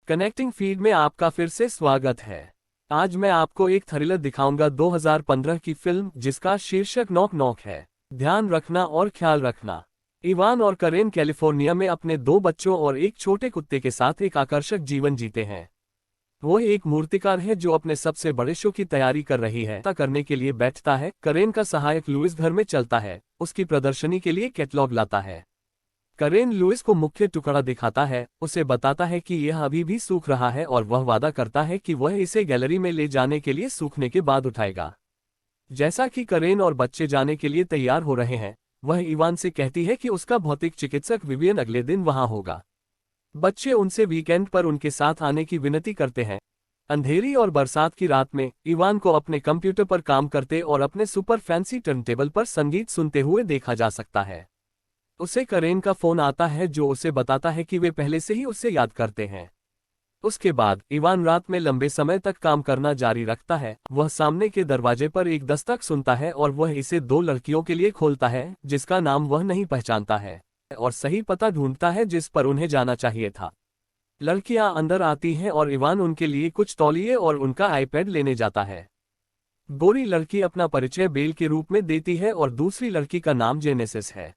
Connecting feed में आपका फिर से स्वागत है। आज मैं आपको एक थ्रिलर दिखाऊंगा 2015 की फिल्म जिसका शीर्षक नॉक नॉक है। ध्यान रखना और ख्याल रखना। इवान और करेन कैलिफोर्निया में अपने 2 बच्चों और एक छोटे कुत्ते के साथ एक आकर्षक जीवन जीते हैं। वो एक मूर्तिकार है जो अपने सबसे बड़े शो की तैयारी कर रही है करने के लिए बैठता है। करेन का सहायक लुइस घर में चलता है, उसकी प्रदर्शनी के लिए कैटलॉग लाता है। करेन लुइस को मुख्य टुकड़ा दिखाता है, उसे बताता है कि यह अभी भी सूख रहा है और वह वादा करता है कि वह इसे गैलरी में ले जाने के लिए सूखने के बाद उठाएगा। जैसा कि करेन और बच्चे जाने के लिए तैयार हो रहे हैं, वह इवान से कहती है कि उसका भौतिक चिकित्सक विवियन अगले दिन वहां होगा। बच्चे उनसे वीकेंड पर उनके साथ आने की विनती करते हैं। अंधेरी और बरसात की रात में इवान को अपने कंप्यूटर पर काम करते और अपने सुपर फैंसी टर्नटेबल पर संगीत सुनते हुए देखा जा सकता है। उसे करेन का फोन आता है जो उसे बताता है कि वे पहले से ही उसे याद करते हैं। उसके बाद इवान रात में लंबे समय तक काम करना जारी रखता है। वह सामने के दरवाजे पर एक दस्तक सुनता है और वह इसे 2 लड़कियों के लिए खोलता है जिसका नाम वह नहीं पहचानता है और सही पता ढूंढता है जिस पर उन्हें जाना चाहिए था। लड़कियां अंदर आती हैं और इवान उनके लिए कुछ तौलिए और उनका आईपैड लेने जाता है। गोरी लड़की अपना परिचय बेल के रूप में देती है और दूसरी लड़की का नाम जेनेसिस है।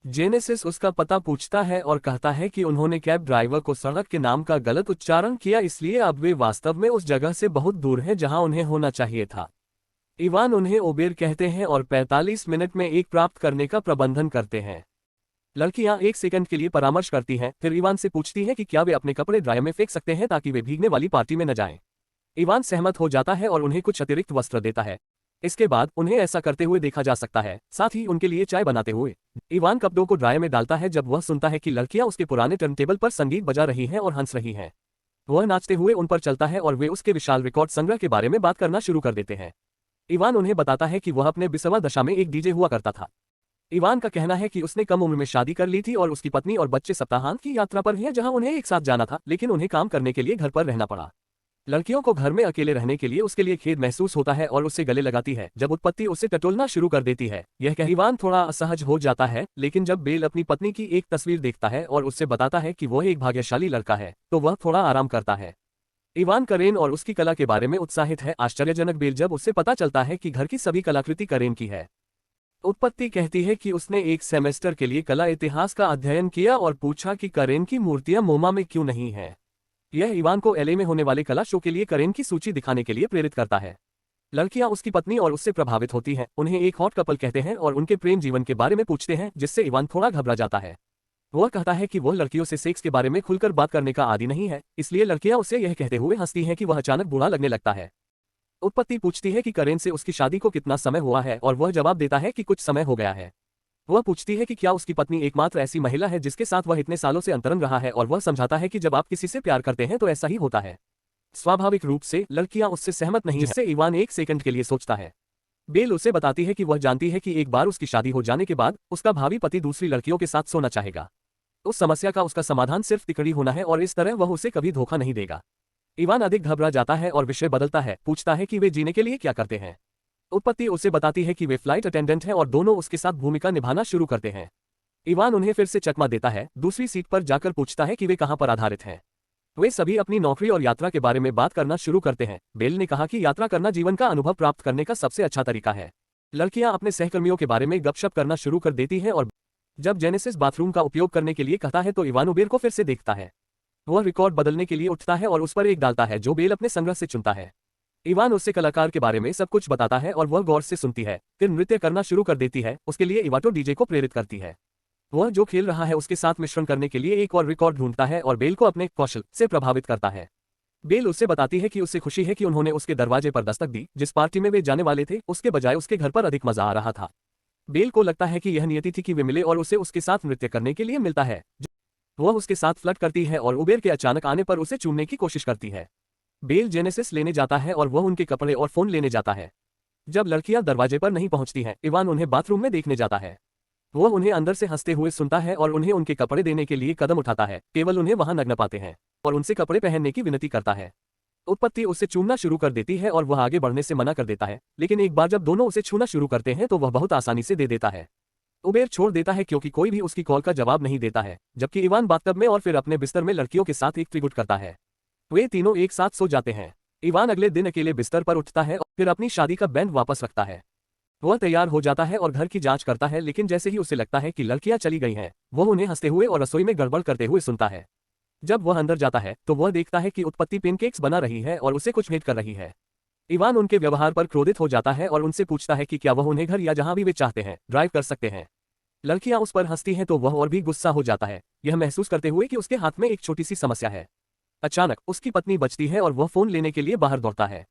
जेनेसिस उसका पता पूछता है और कहता है कि उन्होंने कैब ड्राइवर को सड़क के नाम का गलत उच्चारण किया, इसलिए अब वे वास्तव में उस जगह से बहुत दूर हैं जहां उन्हें होना चाहिए था। इवान उन्हें उबेर कहते हैं और 45 मिनट में एक प्राप्त करने का प्रबंधन करते हैं। लड़कियां 1 सेकंड के लिए परामर्श करती हैं, फिर इवान से पूछती हैं कि क्या वे अपने कपड़े ड्रायर में फेंक सकते हैं ताकि वे भीगने वाली पार्टी में न जाएं। इवान सहमत हो जाता है और उन्हें कुछ अतिरिक्त वस्त्र देता है। इसके बाद उन्हें ऐसा करते हुए देखा जा सकता है, साथ ही उनके लिए चाय बनाते हुए। इवान कपड़ों को ड्रायर में डालता है जब वह सुनता है कि लड़कियां उसके पुराने टर्नटेबल पर संगीत बजा रही हैं और हंस रही हैं। वह नाचते हुए उन पर चलता है और वे उसके विशाल रिकॉर्ड संग्रह के बारे में बात करना शुरू कर देते हैं। इवान उन्हें बताता है कि वह अपने 20वां दशा में एक डीजे हुआ करता था। इवान का कहना है कि उसने कम उम्र में शादी कर ली थी और उसकी पत्नी और बच्चे सप्ताहांत की यात्रा पर हैं जहां उन्हें एक साथ जाना था, लेकिन उन्हें काम करने के लिए घर पर रहना पड़ा। लड़कियों को घर में अकेले रहने के लिए उसके लिए खेद महसूस होता है और उससे गले लगाती है जब उत्पत्ति उसे टटोलना शुरू कर देती है। यह कह इवान थोड़ा असहज हो जाता है, लेकिन जब बेल अपनी पत्नी की एक तस्वीर देखता है और उससे बताता है कि वह एक भाग्यशाली लड़का है, तो वह थोड़ा आराम करता है। इवान करेन और उसकी कला के बारे में उत्साहित है। आश्चर्यजनक बेल जब उससे पता चलता है कि घर की सभी कलाकृति करेन की है। उत्पत्ति कहती है कि उसने एक सेमेस्टर के लिए कला इतिहास का अध्ययन किया और पूछा कि करेन की मूर्तियां मोमा में क्यों नहीं है। यह इवान को एलए में होने वाले कला शो के लिए करेन की सूची दिखाने के लिए प्रेरित करता है। लड़कियां उसकी पत्नी और उससे प्रभावित होती हैं, उन्हें एक हॉट कपल कहते हैं और उनके प्रेम जीवन के बारे में पूछते हैं, जिससे इवान थोड़ा घबरा जाता है। वह कहता है कि वह लड़कियों से सेक्स के बारे में खुलकर बात करने का आदी नहीं है, इसलिए लड़कियां उसे यह कहते हुए हंसती हैं कि वह अचानक बुरा लगने लगता है। उत्पत्ति पूछती है कि करेन से उसकी शादी को कितना समय हुआ है और वह जवाब देता है कि कुछ समय हो गया है। वह पूछती है कि क्या उसकी पत्नी एकमात्र ऐसी महिला है जिसके साथ वह इतने सालों से अंतरंग रहा है, और वह समझाता है कि जब आप किसी से प्यार करते हैं तो ऐसा ही होता है। स्वाभाविक रूप से लड़कियां उससे सहमत नहीं हैं, जिससे इवान 1 सेकंड के लिए सोचता है। बेल उसे बताती है कि वह जानती है कि एक बार उसकी शादी हो जाने के बाद उसका भावी पति दूसरी लड़कियों के साथ सोना चाहेगा। उस समस्या का उसका समाधान सिर्फ तिकड़ी होना है और इस तरह वह उसे कभी धोखा नहीं देगा। इवान अधिक घबरा जाता है और विषय बदलता है, पूछता है कि वे जीने के लिए क्या करते हैं। उत्पत्ति उसे बताती है कि वे फ्लाइट अटेंडेंट हैं और दोनों उसके साथ भूमिका निभाना शुरू करते हैं। इवान उन्हें फिर से चकमा देता है, दूसरी सीट पर जाकर पूछता है कि वे कहां पर आधारित हैं। वे सभी अपनी नौकरी और यात्रा के बारे में बात करना शुरू करते हैं। बेल ने कहा कि यात्रा करना जीवन का अनुभव प्राप्त करने का सबसे अच्छा तरीका है। लड़कियां अपने सहकर्मियों के बारे में गपशप करना शुरू कर देती हैं और जब जेनेसिस बाथरूम का उपयोग करने के लिए कहता है तो इवान उबेर को फिर से देखता है। वह रिकॉर्ड बदलने के लिए उठता है और उस पर एक डालता है जो बेल अपने संग्रह से चुनता है। इवान उससे कलाकार के बारे में सब कुछ बताता है और वह गौर से सुनती है, फिर नृत्य करना शुरू कर देती है। उसके लिए इवाटो डीजे को प्रेरित करती है। वह जो खेल रहा है उसके साथ मिश्रण करने के लिए एक और रिकॉर्ड ढूंढता है और बेल को अपने कौशल से प्रभावित करता है। बेल उससे बताती है कि उसे खुशी है कि उन्होंने उसके दरवाजे पर दस्तक दी। जिस पार्टी में वे जाने वाले थे उसके बजाय उसके घर पर अधिक मजा आ रहा था। बेल को लगता है कि यह नियति थी कि वे मिले और उसे उसके साथ नृत्य करने के लिए मिलता है। वह उसके साथ फ्लर्ट करती है और उबेर के अचानक आने पर उसे चूमने की कोशिश करती है। बेल जेनेसिस लेने जाता है और वह उनके कपड़े और फोन लेने जाता है। जब लड़कियां दरवाजे पर नहीं पहुंचती हैं, इवान उन्हें बाथरूम में देखने जाता है। वह उन्हें अंदर से हंसते हुए सुनता है और उन्हें उनके कपड़े देने के लिए कदम उठाता है, केवल उन्हें वहां नग्न पाते हैं और उनसे कपड़े पहनने की विनती करता है। उत्पत्ति उसे चूमना शुरू कर देती है और वह आगे बढ़ने से मना कर देता है, लेकिन एक बार जब दोनों उसे छूना शुरू करते हैं तो वह बहुत आसानी से दे देता है। उबेर छोड़ देता है क्योंकि कोई भी उसकी कॉल का जवाब नहीं देता है, जबकि इवान बाथटब में और फिर अपने बिस्तर में लड़कियों के साथ एक त्रिगुट करता है। वे तीनों एक साथ सो जाते हैं। इवान अगले दिन अकेले बिस्तर पर उठता है और फिर अपनी शादी का बैंड वापस रखता है। वह तैयार हो जाता है और घर की जांच करता है, लेकिन जैसे ही उसे लगता है कि लड़कियां चली गई हैं, वह उन्हें हंसते हुए और रसोई में गड़बड़ करते हुए सुनता है। जब वह अंदर जाता है तो वह देखता है कि उत्पत्ति पेनकेक्स बना रही है और उसे कुछ भेंट कर रही है। इवान उनके व्यवहार पर क्रोधित हो जाता है और उनसे पूछता है कि क्या वह उन्हें घर या जहां भी वे चाहते हैं ड्राइव कर सकते हैं। लड़कियां उस पर हंसती हैं तो वह और भी गुस्सा हो जाता है, यह महसूस करते हुए कि उसके हाथ में एक छोटी सी समस्या है। अचानक उसकी पत्नी बचती है और वह फोन लेने के लिए बाहर दौड़ता है।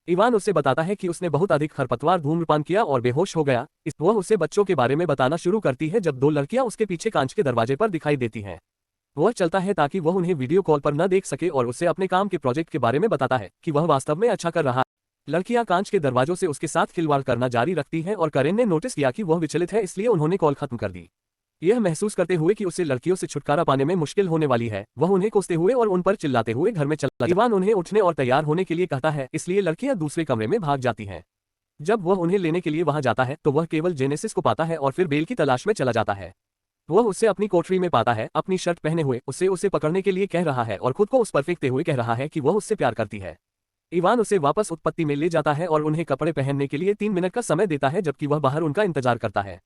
इवान उसे बताता है कि उसने बहुत अधिक खरपतवार धूम्रपान किया और बेहोश हो गया। वह उसे बच्चों के बारे में बताना शुरू करती है जब दो लड़कियां उसके पीछे कांच के दरवाजे पर दिखाई देती हैं। वह चलता है ताकि वह उन्हें वीडियो कॉल पर न देख सके और उसे अपने काम के प्रोजेक्ट के बारे में बताता है कि वह वास्तव में अच्छा कर रहा है। लड़कियां कांच के दरवाजों से उसके साथ खिलवाड़ करना जारी रखती हैं और करेन ने नोटिस किया कि वह विचलित है, इसलिए उन्होंने कॉल खत्म कर दी। यह महसूस करते हुए कि उसे लड़कियों से छुटकारा पाने में मुश्किल होने वाली है, वह उन्हें कोसते हुए और उन पर चिल्लाते हुए घर में चला। इवान उन्हें उठने और तैयार होने के लिए कहता है, इसलिए लड़कियां दूसरे कमरे में भाग जाती हैं। जब वह उन्हें लेने के लिए वहां जाता है तो वह केवल जेनेसिस को पाता है और फिर बेल की तलाश में चला जाता है। वह उसे अपनी कोठरी में पाता है, अपनी शर्ट पहने हुए उसे पकड़ने के लिए कह रहा है और खुद को उस पर फेंकते हुए कह रहा है कि वह उससे प्यार करती है। इवान उसे वापस उत्पत्ति में ले जाता है और उन्हें कपड़े पहनने के लिए 3 मिनट का समय देता है जबकि वह बाहर उनका इंतजार करता है।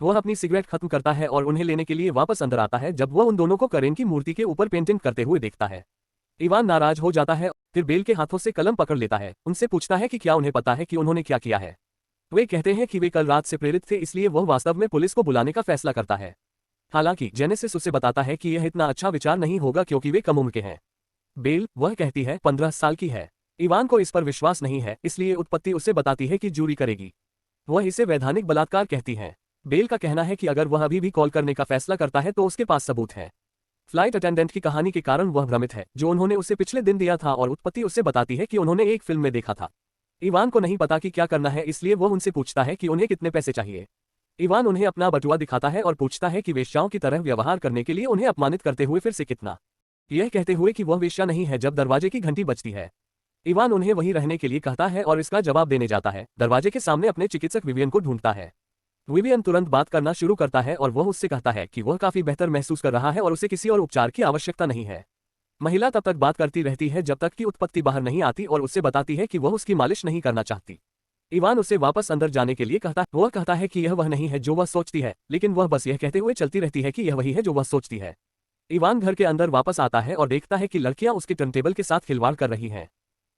वह अपनी सिगरेट खत्म करता है और उन्हें लेने के लिए वापस अंदर आता है जब वह उन दोनों को करेन की मूर्ति के ऊपर पेंटिंग करते हुए देखता है। इवान नाराज हो जाता है, फिर बेल के हाथों से कलम पकड़ लेता है, उनसे पूछता है कि क्या उन्हें पता है कि उन्होंने क्या किया है। वे कहते हैं कि वे कल रात से प्रेरित थे, इसलिए वह वास्तव में पुलिस को बुलाने का फैसला करता है। हालांकि जेनेसिस उसे बताता है कि यह इतना अच्छा विचार नहीं होगा क्योंकि वे कम उम्र के हैं। बेल, वह कहती है, 15 साल की है। इवान को इस पर विश्वास नहीं है, इसलिए उत्पत्ति उसे बताती है कि जूरी करेगी। वह इसे वैधानिक बलात्कार कहती है। बेल का कहना है कि अगर वह अभी भी कॉल करने का फैसला करता है तो उसके पास सबूत है। फ्लाइट अटेंडेंट की कहानी के कारण वह भ्रमित है जो उन्होंने उसे पिछले दिन दिया था और उत्पत्ति उससे बताती है कि उन्होंने एक फिल्म में देखा था। इवान को नहीं पता कि क्या करना है, इसलिए वह उनसे पूछता है कि उन्हें कितने पैसे चाहिए। इवान उन्हें अपना बटुआ दिखाता है और पूछता है कि वेश्याओं की तरह व्यवहार करने के लिए उन्हें अपमानित करते हुए फिर से कितना, यह कहते हुए कि वह वेश्या नहीं है जब दरवाजे की घंटी बजती है। इवान उन्हें वहीं रहने के लिए कहता है और इसका जवाब देने जाता है। दरवाजे के सामने अपने चिकित्सक विवियन को ढूंढता है। विवियन तुरंत बात करना शुरू करता है और वह उससे कहता है कि वह काफी बेहतर महसूस कर रहा है और उसे किसी और उपचार की आवश्यकता नहीं है। महिला तब तक बात करती रहती है जब तक कि उत्पत्ति बाहर नहीं आती और उससे बताती है कि वह उसकी मालिश नहीं करना चाहती। इवान उसे वापस अंदर जाने के लिए कहता है। वह कहता है कि यह वह नहीं है जो वह सोचती है, लेकिन वह बस यह कहते हुए चलती रहती है कि यह वही है जो वह सोचती है। इवान घर के अंदर वापस आता है और देखता है कि लड़कियां उसके टर्नटेबल के साथ खिलवाड़ कर रही हैं।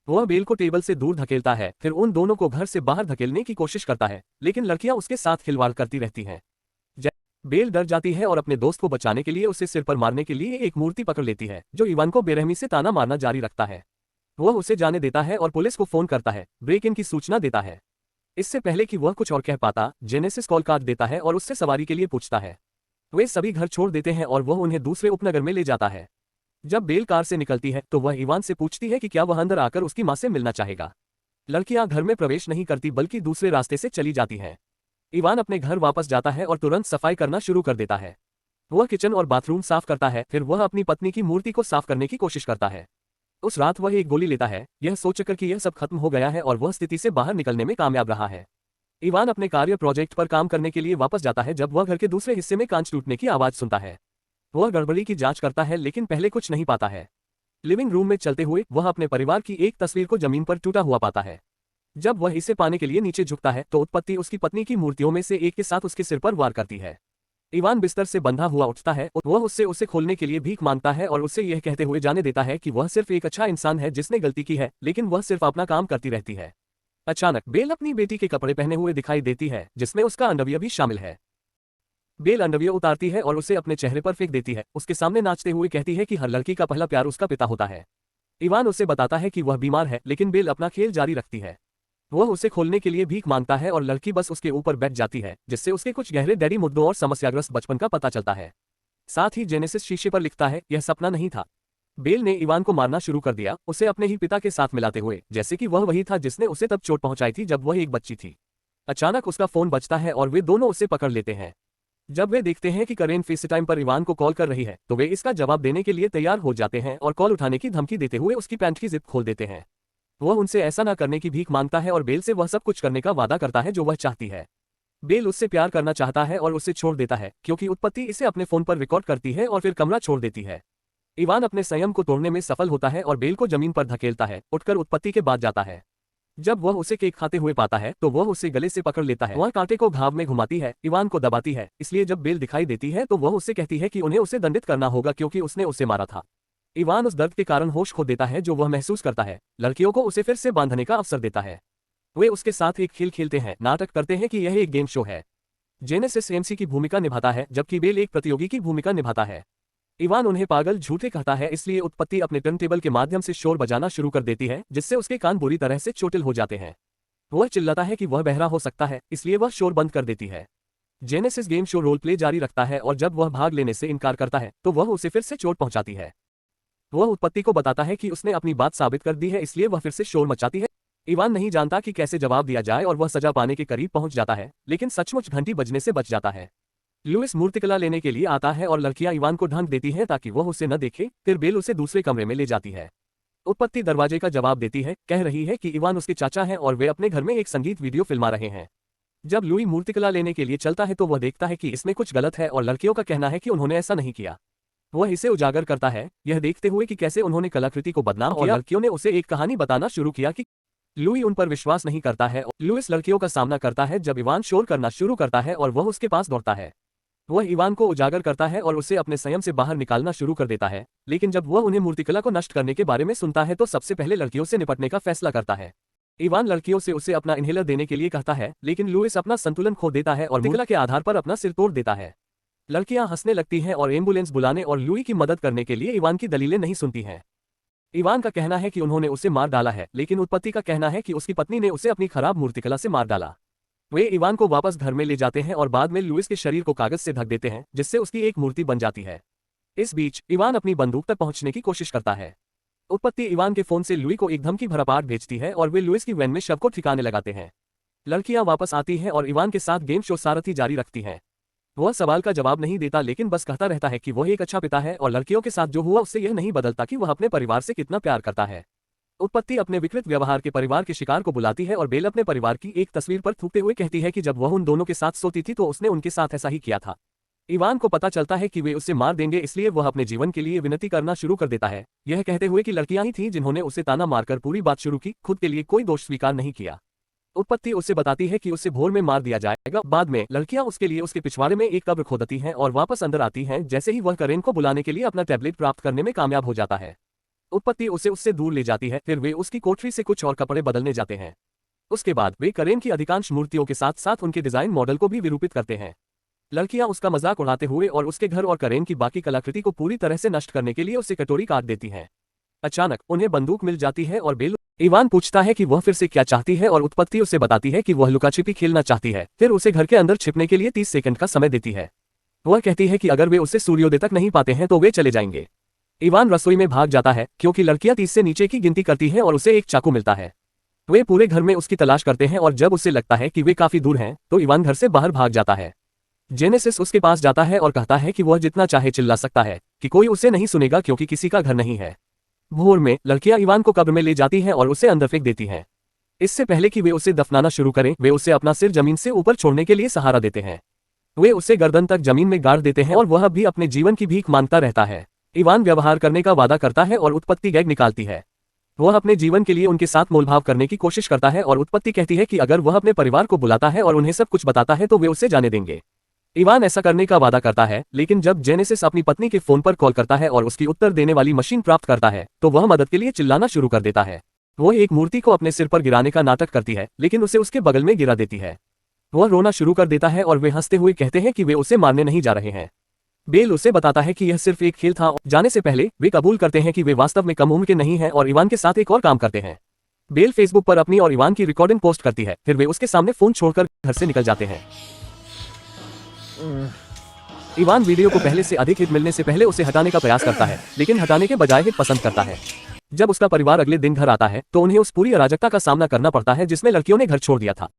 वह बेल को टेबल से दूर धकेलता है, फिर उन दोनों को घर से बाहर धकेलने की कोशिश करता है, लेकिन लड़कियां उसके साथ खिलवाड़ करती रहती हैं। बेल डर जाती है और अपने दोस्त को बचाने के लिए उसे सिर पर मारने के लिए एक मूर्ति पकड़ लेती है, जो इवान को बेरहमी से ताना मारना जारी रखता है। वह उसे जाने देता है और पुलिस को फोन करता है, ब्रेक इन की सूचना देता है। इससे पहले कि वह कुछ और कह पाता, जेनेसिस कॉल काट देता है और उससे सवारी के लिए पूछता है। वे सभी घर छोड़ देते हैं और वह उन्हें दूसरे उपनगर में ले जाता है। जब बेल कार से निकलती है तो वह इवान से पूछती है कि क्या वह अंदर आकर उसकी मां से मिलना चाहेगा। लड़कियां घर में प्रवेश नहीं करती बल्कि दूसरे रास्ते से चली जाती हैं। इवान अपने घर वापस जाता है और तुरंत सफाई करना शुरू कर देता है। वह किचन और बाथरूम साफ करता है, फिर वह अपनी पत्नी की मूर्ति को साफ करने की कोशिश करता है। उस रात वह एक गोली लेता है, यह सोचकर कि यह सब खत्म हो गया है और वह स्थिति से बाहर निकलने में कामयाब रहा है। इवान अपने कार्य प्रोजेक्ट पर काम करने के लिए वापस जाता है जब वह घर के दूसरे हिस्से में कांच टूटने की आवाज सुनता है। वह गड़बड़ी की जांच करता है लेकिन पहले कुछ नहीं पाता है। लिविंग रूम में चलते हुए वह अपने परिवार की एक तस्वीर को जमीन पर टूटा हुआ पाता है। जब वह इसे पाने के लिए नीचे झुकता है तो उत्पत्ति उसकी पत्नी की मूर्तियों में से एक के साथ उसके सिर पर वार करती है। इवान बिस्तर से बंधा हुआ उठता है और वह उससे उसे खोलने के लिए भीख मांगता है और उससे यह कहते हुए जाने देता है कि वह सिर्फ एक अच्छा इंसान है जिसने गलती की है, लेकिन वह सिर्फ अपना काम करती रहती है। अचानक बेल अपनी बेटी के कपड़े पहने हुए दिखाई देती है, जिसमें उसका अंडरवियर भी शामिल है। बेल अंडरवियर उतारती है और उसे अपने चेहरे पर फेंक देती है, उसके सामने नाचते हुए कहती है कि हर लड़की का पहला प्यार उसका पिता होता है। इवान उसे बताता है कि वह बीमार है, लेकिन बेल अपना खेल जारी रखती है। वह उसे खोलने के लिए भीख मांगता है और लड़की बस उसके ऊपर बैठ जाती है, जिससे उसके कुछ गहरे डैडी मुद्दों और समस्याग्रस्त बचपन का पता चलता है। साथ ही जेनेसिस शीशे पर लिखता है, यह सपना नहीं था। बेल ने इवान को मारना शुरू कर दिया, उसे अपने ही पिता के साथ मिलाते हुए, जैसे कि वह वही था जिसने उसे तब चोट पहुंचाई थी जब वह एक बच्ची थी। अचानक उसका फोन बजता है और वे दोनों उसे पकड़ लेते हैं। जब वे देखते हैं कि करेन फेसटाइम पर इवान को कॉल कर रही है तो वे इसका जवाब देने के लिए तैयार हो जाते हैं और कॉल उठाने की धमकी देते हुए उसकी पैंट की जिप खोल देते हैं। वह उनसे ऐसा न करने की भीख मांगता है और बेल से वह सब कुछ करने का वादा करता है जो वह चाहती है। बेल उससे प्यार करना चाहता है और उसे छोड़ देता है क्योंकि उत्पत्ति इसे अपने फोन पर रिकॉर्ड करती है और फिर कमरा छोड़ देती है। इवान अपने संयम को तोड़ने में सफल होता है और बेल को जमीन पर धकेलता है, उठकर उत्पत्ति के बाद जाता है। जब वह उसे केक खाते हुए पाता है तो वह उसे गले से पकड़ लेता है। वह कांटे को घाव में घुमाती है, इवान को दबाती है। इसलिए जब बेल दिखाई देती है तो वह उससे कहती है कि उन्हें उसे दंडित करना होगा क्योंकि उसने उसे मारा था। इवान उस दर्द के कारण होश खो देता है जो वह महसूस करता है। लड़कियों को उसे फिर से बांधने का अवसर देता है। वे उसके साथ एक खेल खेलते हैं, नाटक करते हैं कि यह एक गेम शो है। जेनेसिस एमसी की भूमिका निभाता है जबकि बेल एक प्रतियोगी की भूमिका निभाता है। इवान उन्हें पागल झूठे कहता है, इसलिए उत्पत्ति अपने टर्नटेबल के माध्यम से शोर बजाना शुरू कर देती है जिससे उसके कान बुरी तरह से चोटिल हो जाते हैं। वह चिल्लाता है कि वह बहरा हो सकता है, इसलिए वह शोर बंद कर देती है। Genesis game show role play जारी रखता है और जब वह भाग लेने से इनकार करता है तो वह उसे फिर से चोट पहुंचाती है। वह उत्पत्ति को बताता है कि उसने अपनी बात साबित कर दी है, इसलिए वह फिर से शोर मचाती है। इवान नहीं जानता कि कैसे जवाब दिया जाए और वह सजा पाने के करीब पहुंच जाता है, लेकिन सचमुच घंटी बजने से बच जाता है। लुइस मूर्तिकला लेने के लिए आता है और लड़कियां इवान को ढांक देती हैं ताकि वह उसे न देखे। फिर बेल उसे दूसरे कमरे में ले जाती है। उत्पत्ति दरवाजे का जवाब देती है, कह रही है कि इवान उसके चाचा हैं और वे अपने घर में एक संगीत वीडियो फिल्मा रहे हैं। जब लुई मूर्तिकला लेने के लिए चलता है तो वह देखता है कि इसमें कुछ गलत है और लड़कियों का कहना है कि उन्होंने ऐसा नहीं किया। वह इसे उजागर करता है, यह देखते हुए कि कैसे उन्होंने कलाकृति को बदनाम किया और लड़कियों ने उसे एक कहानी बताना शुरू किया कि लुई उन पर विश्वास नहीं करता है। लुइस लड़कियों का सामना करता है जब इवान शोर करना शुरू करता है और वह उसके पास दौड़ता है। वह इवान को उजागर करता है और उसे अपने संयम से बाहर निकालना शुरू कर देता है, लेकिन जब वह उन्हें मूर्तिकला को नष्ट करने के बारे में सुनता है तो सबसे पहले लड़कियों से निपटने का फैसला करता है। इवान लड़कियों से उसे अपना इन्हेलर देने के लिए कहता है, लेकिन लुइस अपना संतुलन खो देता है और मूर्तिकला के आधार पर अपना सिर तोड़ देता है। लड़कियां हंसने लगती हैं और एम्बुलेंस बुलाने और लुई की मदद करने के लिए इवान की दलीलें नहीं सुनती हैं। इवान का कहना है कि उन्होंने उसे मार डाला है, लेकिन उत्पत्ति का कहना है कि उसकी पत्नी ने उसे अपनी खराब मूर्तिकला से मार डाला। वे इवान को वापस घर में ले जाते हैं और बाद में लुइस के शरीर को कागज से ढक देते हैं जिससे उसकी एक मूर्ति बन जाती है। इस बीच इवान अपनी बंदूक तक पहुंचने की कोशिश करता है। उत्पत्ति इवान के फोन से लुई को एक धमकी भरा पाठ भेजती है और वे लुइस की वैन में शव को ठिकाने लगाते हैं। लड़कियां वापस आती हैं और इवान के साथ गेम शो सारथी जारी रखती हैं। वह सवाल का जवाब नहीं देता लेकिन बस कहता रहता है कि वह एक अच्छा पिता है और लड़कियों के साथ जो हुआ उससे यह नहीं बदलता कि वह अपने परिवार से कितना प्यार करता है। उत्पत्ति अपने विकृत व्यवहार के परिवार के शिकार को बुलाती है और बेल अपने परिवार की एक तस्वीर पर थूकते हुए कहती है कि जब वह उन दोनों के साथ सोती थी तो उसने उनके साथ ऐसा ही किया था। इवान को पता चलता है कि वे उसे मार देंगे, इसलिए वह अपने जीवन के लिए विनती करना शुरू कर देता है, यह कहते हुए कि लड़कियां ही थीं जिन्होंने उसे ताना मारकर पूरी बात शुरू की, खुद के लिए कोई दोष स्वीकार नहीं किया। उत्पत्ति उसे बताती है कि उसे भोर में मार दिया जाएगा। बाद में लड़कियां उसके लिए उसके पिछवाड़े में एक कब्र खोदती हैं और वापस अंदर आती हैं जैसे ही वह करेन को बुलाने के लिए अपना टैबलेट प्राप्त करने में कामयाब हो जाता है। उत्पत्ति उसे उससे दूर ले जाती है, फिर वे उसकी कोठरी से कुछ और कपड़े बदलने जाते हैं। उसके बाद वे करेन की अधिकांश मूर्तियों के साथ साथ उनके डिजाइन मॉडल को भी विरूपित करते हैं। लड़कियां उसका मजाक उड़ाते हुए और उसके घर और करेन की बाकी कलाकृति को पूरी तरह से नष्ट करने के लिए उसे कटोरी काट देती हैं। अचानक उन्हें बंदूक मिल जाती है और बेल इवान पूछता है कि वह फिर से क्या चाहती है और उत्पत्ति उसे बताती है कि वह लुकाछिपी खेलना चाहती है। फिर उसे घर के अंदर छिपने के लिए 30 सेकंड का समय देती है। वह कहती है कि अगर वे उसे सूर्योदय तक नहीं पाते हैं तो वे चले जाएंगे। इवान रसोई में भाग जाता है क्योंकि लड़कियां 30 से नीचे की गिनती करती हैं और उसे एक चाकू मिलता है। वे पूरे घर में उसकी तलाश करते हैं और जब उसे लगता है कि वे काफी दूर हैं तो इवान घर से बाहर भाग जाता है। जेनेसिस उसके पास जाता है और कहता है कि वह जितना चाहे चिल्ला सकता है कि कोई उसे नहीं सुनेगा क्योंकि किसी का घर नहीं है। भोर में लड़कियां इवान को कब्र में ले जाती हैं और उसे अंदर फेंक देती हैं। इससे पहले कि वे उसे दफनाना शुरू करें, वे उसे अपना सिर जमीन से ऊपर छोड़ने के लिए सहारा देते हैं। वे उसे गर्दन तक जमीन में गाड़ देते हैं और वह भी अपने जीवन की भीख मांगता रहता है। इवान व्यवहार करने का वादा करता है और उत्पत्ति गैग निकालती है। वह अपने जीवन के लिए उनके साथ मोलभाव करने की कोशिश करता है और उत्पत्ति कहती है कि अगर वह अपने परिवार को बुलाता है और उन्हें सब कुछ बताता है तो वे उसे जाने देंगे। इवान ऐसा करने का वादा करता है, लेकिन जब जेनेसिस अपनी पत्नी के फोन पर कॉल करता है और उसकी उत्तर देने वाली मशीन प्राप्त करता है तो वह मदद के लिए चिल्लाना शुरू कर देता है। वह एक मूर्ति को अपने सिर पर गिराने का नाटक करती है, लेकिन उसे उसके बगल में गिरा देती है। वह रोना शुरू कर देता है और वे हंसते हुए कहते हैं कि वे उसे मारने नहीं जा रहे हैं। बेल उसे बताता है कि यह सिर्फ एक खेल था। जाने से पहले वे कबूल करते हैं कि वे वास्तव में कम उम्र के नहीं हैं और इवान के साथ एक और काम करते हैं। बेल फेसबुक पर अपनी और इवान की रिकॉर्डिंग पोस्ट करती है, फिर वे उसके सामने फोन छोड़कर घर से निकल जाते हैं। इवान वीडियो को पहले से अधिक हिट मिलने से पहले उसे हटाने का प्रयास करता है, लेकिन हटाने के बजाय हिट पसंद करता है। जब उसका परिवार अगले दिन घर आता है तो उन्हें उस पूरी अराजकता का सामना करना पड़ता है जिसमें लड़कियों ने घर छोड़ दिया था।